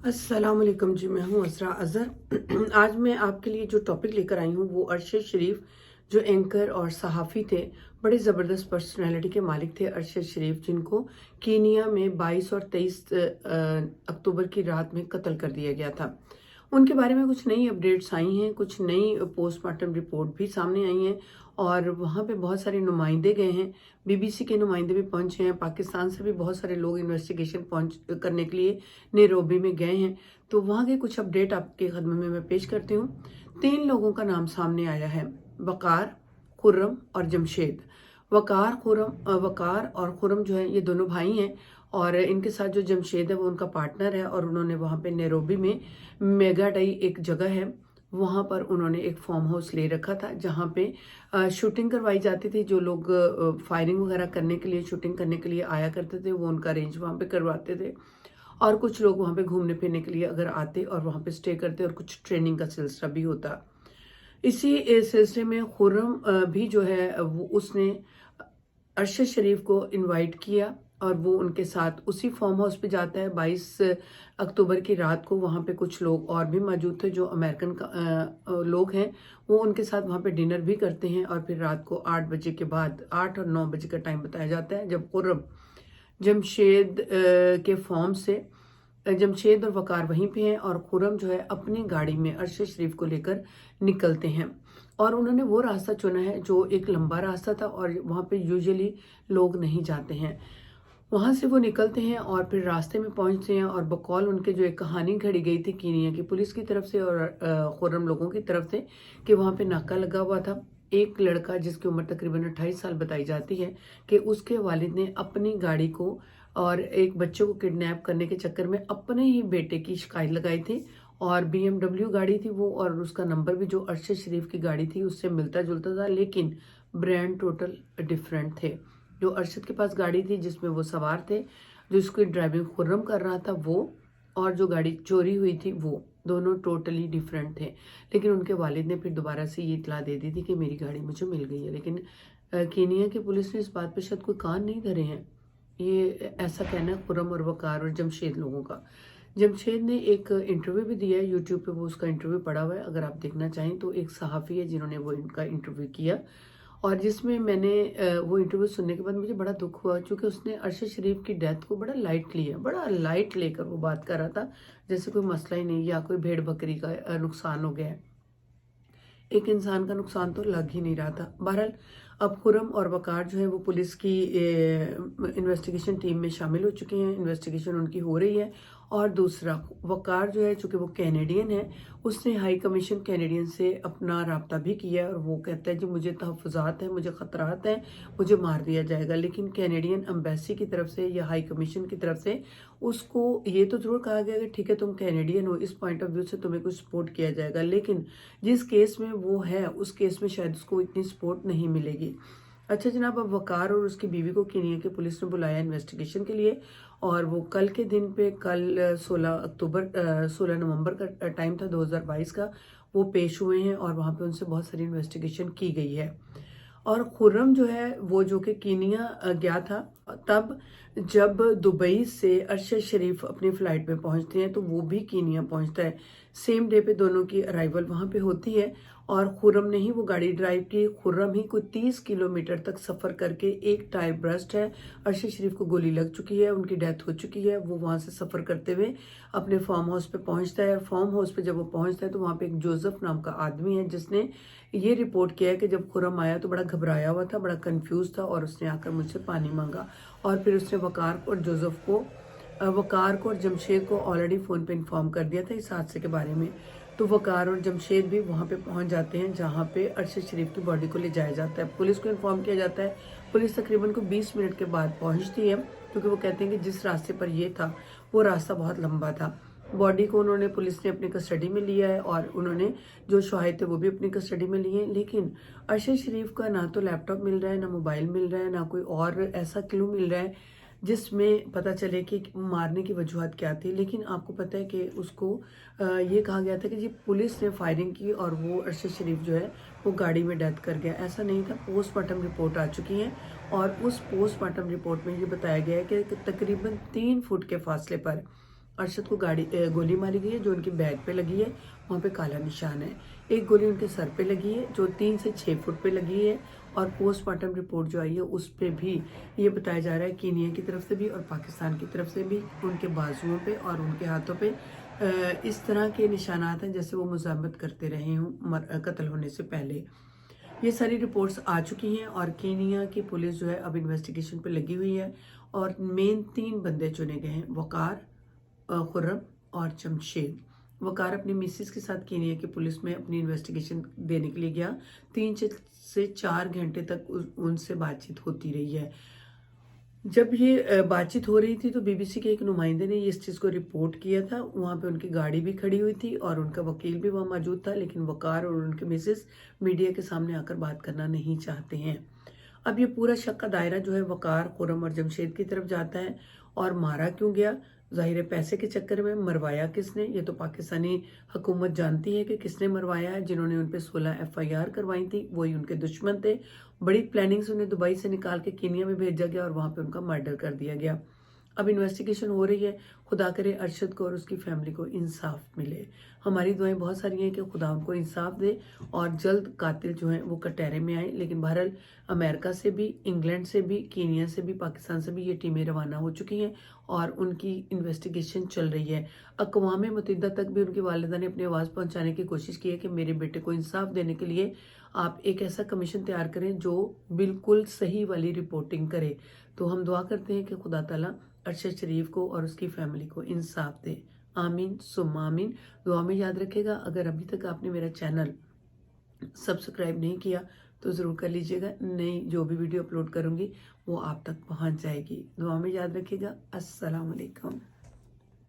अस्सलाम वालेकुम जी। मैं हूँ असरा अज़हर। आज मैं आपके लिए जो टॉपिक लेकर आई हूँ वो अरशद शरीफ, जो एंकर और सहाफ़ी थे, बड़े ज़बरदस्त पर्सनालिटी के मालिक थे अरशद शरीफ, जिनको कीनिया में 22 और 23 अक्टूबर की रात में कत्ल कर दिया गया था। उनके बारे में कुछ नई अपडेट्स आई हैं, कुछ नई पोस्टमार्टम रिपोर्ट भी सामने आई हैं और वहाँ पे बहुत सारे नुमाइंदे गए हैं। बीबीसी के नुमाइंदे भी पहुंचे हैं, पाकिस्तान से भी बहुत सारे लोग इन्वेस्टिगेशन पहुंच करने के लिए नैरोबी में गए हैं। तो वहाँ के कुछ अपडेट आपके खदमे में मैं पेश करती हूँ। 3 लोगों का नाम सामने आया है, वकार, खुर्रम और जमशेद। वकार और खुर्रम जो है ये दोनों भाई हैं और इनके साथ जो जमशेद है वो उनका पार्टनर है और उन्होंने वहाँ पे नैरोबी में मेगाडाई एक जगह है, वहाँ पर उन्होंने एक फार्म हाउस ले रखा था जहाँ पे शूटिंग करवाई जाती थी। जो लोग फायरिंग वगैरह करने के लिए, शूटिंग करने के लिए आया करते थे, वो उनका अरेंज वहाँ पे करवाते थे और कुछ लोग वहाँ पे घूमने फिरने के लिए अगर आते और वहाँ पे स्टे करते और कुछ ट्रेनिंग का सिलसिला भी होता। इसी सिलसिले में खुर्रम भी जो है वो उसने अरशद शरीफ को इनवाइट किया और वो उनके साथ उसी फार्म हाउस पे जाता है 22 अक्टूबर की रात को। वहाँ पे कुछ लोग और भी मौजूद थे जो अमेरिकन लोग हैं, वो उनके साथ वहाँ पे डिनर भी करते हैं और फिर रात को 8 बजे के बाद 8 और 9 बजे का टाइम बताया जाता है जब खुर्रम जमशेद के फॉर्म से जमशेद और वकार वहीं पे हैं और खुर्रम जो है अपनी गाड़ी में अरशद शरीफ को लेकर निकलते हैं और उन्होंने वो रास्ता चुना है जो एक लंबा रास्ता था और वहाँ पे यूजुअली लोग नहीं जाते हैं। वहाँ से वो निकलते हैं और फिर रास्ते में पहुँचते हैं और बकौल उनके जो एक कहानी घड़ी गई थी कीनिया की पुलिस की तरफ से और खुर्रम लोगों की तरफ से कि वहाँ पे नाका लगा हुआ था। एक लड़का जिसकी उम्र तकरीबन 28 साल बताई जाती है कि उसके वालिद ने अपनी गाड़ी को और एक बच्चे को किडनैप करने के चक्कर में अपने ही बेटे की शिकायत लगाई थी और BMW गाड़ी थी वो और उसका नंबर भी जो अरशद शरीफ की गाड़ी थी उससे मिलता जुलता था, लेकिन ब्रांड टोटल डिफरेंट थे। जो अरशद के पास गाड़ी थी जिसमें वो सवार थे, जो उसकी ड्राइविंग खुर्रम कर रहा था वो, और जो गाड़ी चोरी हुई थी वो, दोनों टोटली डिफरेंट थे। लेकिन उनके वालिद ने फिर दोबारा से ये इतला दे दी थी कि मेरी गाड़ी मुझे मिल गई है, लेकिन कीनिया की पुलिस ने इस बात पे शायद कोई कान नहीं धरे हैं। ये ऐसा कहना है खुर्रम और वकार और जमशेद लोगों का। जमशेद ने एक इंटरव्यू भी दिया है यूट्यूब पे, वो उसका इंटरव्यू पड़ा हुआ है, अगर आप देखना चाहें तो। एक सहाफ़ी है जिन्होंने वो इनका इंटरव्यू किया और जिसमें मैंने वो इंटरव्यू सुनने के बाद मुझे बड़ा दुख हुआ, क्योंकि उसने अरशद शरीफ की डेथ को बड़ा लाइट लिया, बड़ा लाइट लेकर वो बात कर रहा था जैसे कोई मसला ही नहीं या कोई भेड़ बकरी का नुकसान हो गया है। एक इंसान का नुकसान तो लग ही नहीं रहा था। बहरहाल अब खुर्रम और वकार जो है वो पुलिस की इन्वेस्टिगेशन टीम में शामिल हो चुके हैं, इन्वेस्टिगेशन उनकी हो रही है। और दूसरा, वकार जो है चूंकि वो कैनेडियन है, उसने हाई कमीशन कैनेडियन से अपना राब्ता भी किया और वो कहता है जी मुझे तहफ़्फ़ुज़ात हैं, मुझे ख़तरात हैं, मुझे मार दिया जाएगा। लेकिन कैनेडियन एम्बेसी की तरफ से या हाई कमीशन की तरफ से उसको ये तो ज़रूर कहा गया कि ठीक है तुम कैनेडियन हो, इस पॉइंट ऑफ व्यू से तुम्हें कुछ सपोर्ट किया जाएगा, लेकिन जिस केस में वो है उस केस में शायद उसको इतनी सपोर्ट नहीं मिलेगी। अच्छा जनाब, अब वकार और उसकी बीवी को कीनिया की पुलिस ने बुलाया इन्वेस्टिगेशन के लिए और वो कल के दिन पे, कल 16 नवंबर का टाइम था 2022 का, वो पेश हुए हैं और वहाँ पे उनसे बहुत सारी इन्वेस्टिगेशन की गई है। और खुर्रम जो है वो जो कि कीनिया गया था, तब जब दुबई से अरशद शरीफ अपनी फ्लाइट में पहुंचते हैं तो वो भी कीनिया पहुंचता है। सेम डे पे दोनों की अराइवल वहां पे होती है और खुर्रम ने ही वो गाड़ी ड्राइव की। खुर्रम ही कोई 30 किलोमीटर तक सफ़र करके, एक टायर ब्रस्ट है, अरशद शरीफ को गोली लग चुकी है, उनकी डेथ हो चुकी है, वो वहाँ से सफ़र करते हुए अपने फार्म हाउस पे पहुँचता है। फार्म हाउस पे जब वो पहुँचता है तो वहाँ पे एक जोसेफ नाम का आदमी है जिसने ये रिपोर्ट किया है कि जब खुर्रम आया तो बड़ा घबराया हुआ था, बड़ा कंफ्यूज था और उसने आकर मुझसे पानी मांगा और फिर उसने वकार और जोसेफ को, वकार को और जमशेद को ऑलरेडी फ़ोन पे इन्फॉर्म कर दिया था इस हादसे के बारे में। तो वकार और जमशेद भी वहाँ पे पहुँच जाते हैं जहाँ पे अरशद शरीफ की बॉडी को ले जाया जाता है। पुलिस को इन्फॉर्म किया जाता है। पुलिस तकरीबन को 20 मिनट के बाद पहुँचती है, क्योंकि वो कहते हैं कि जिस रास्ते पर ये था वो रास्ता बहुत लंबा था। बॉडी को उन्होंने, पुलिस ने अपनी कस्टडी में लिया है और उन्होंने जो शवाहिद थे वो भी अपनी कस्टडी में लिए हैं। लेकिन अरशद शरीफ का ना तो लैपटॉप मिल रहा है, ना मोबाइल मिल रहा है, ना कोई और ऐसा क्लू मिल रहा है जिसमें पता चले कि मारने की वजूहत क्या थी। लेकिन आपको पता है कि उसको ये कहा गया था कि जी पुलिस ने फायरिंग की और वो अरशद शरीफ जो है वो गाड़ी में डेथ कर गया। ऐसा नहीं था। पोस्टमार्टम रिपोर्ट आ चुकी है और उस पोस्टमार्टम रिपोर्ट में ये बताया गया है कि तकरीबन 3 फुट के फासले पर अरशद को गोली मारी गई है जो उनकी बैग पे लगी है, वहाँ पे काला निशान है। एक गोली उनके सर पे लगी है जो 3 से 6 फुट पे लगी है, और पोस्टमार्टम रिपोर्ट जो आई है उस पे भी ये बताया जा रहा है कीनिया की तरफ से भी और पाकिस्तान की तरफ से भी उनके बाजुओं पे और उनके हाथों पे इस तरह के निशानात हैं जैसे वो मुज़ाहमत करते रहे हों कत्ल होने से पहले। ये सारी रिपोर्ट्स आ चुकी हैं और कीनिया की पुलिस जो है अब इन्वेस्टिगेशन पे लगी हुई है, और मेन 3 बंदे चुने गए हैं, वकार, खुर्रम और जमशेद। वकार अपनी मिसिस के साथ कीनिया की पुलिस में अपनी इन्वेस्टिगेशन देने के लिए गया। 3 से 4 घंटे तक उनसे बातचीत होती रही है। जब ये बातचीत हो रही थी तो बीबीसी के एक नुमाइंदे ने इस चीज़ को रिपोर्ट किया था। वहाँ पे उनकी गाड़ी भी खड़ी हुई थी और उनका वकील भी वहाँ मौजूद था, लेकिन वकार और उनके मिसेस मीडिया के सामने आकर बात करना नहीं चाहते हैं। अब ये पूरा शक का दायरा जो है वकार, खुर्रम और जमशेद की तरफ जाता है। और मारा क्यों गया? ज़ाहिर है पैसे के चक्कर में। मरवाया किसने? ये तो पाकिस्तानी हुकूमत जानती है कि किसने मरवाया है। जिन्होंने उन पर 16 FIR करवाई थी वही उनके दुश्मन थे। बड़ी प्लानिंग से उन्हें दुबई से निकाल के कीनिया में भेजा गया और वहाँ पे उनका मर्डर कर दिया गया। अब इन्वेस्टिगेशन हो रही है। खुदा करे अरशद को और उसकी फैमिली को इंसाफ मिले। हमारी दुआएं बहुत सारी हैं कि खुदा उनको इंसाफ दे और जल्द कातिल जो हैं वो कटहरे में आए। लेकिन बहरहाल अमेरिका से भी, इंग्लैंड से भी, कीनिया से भी, पाकिस्तान से भी ये टीमें रवाना हो चुकी हैं और उनकी इन्वेस्टिगेशन चल रही है। अक़वाम मुत्तहिदा तक भी उनकी वालिदा ने अपनी आवाज़ पहुँचाने की कोशिश की है कि मेरे बेटे को इंसाफ देने के लिए आप एक ऐसा कमीशन तैयार करें जो बिल्कुल सही वाली रिपोर्टिंग करे। तो हम दुआ करते हैं कि खुदा ताला अरशद शरीफ को और उसकी फैमिली को इंसाफ दे। आमीन सुम्मा आमीन। दुआ में याद रखेगा, अगर अभी तक आपने मेरा चैनल सब्सक्राइब नहीं किया तो ज़रूर कर लीजिएगा। नई जो भी वीडियो अपलोड करूँगी वो आप तक पहुँच जाएगी। दुआ में याद रखिएगा। अस्सलाम वालेकुम।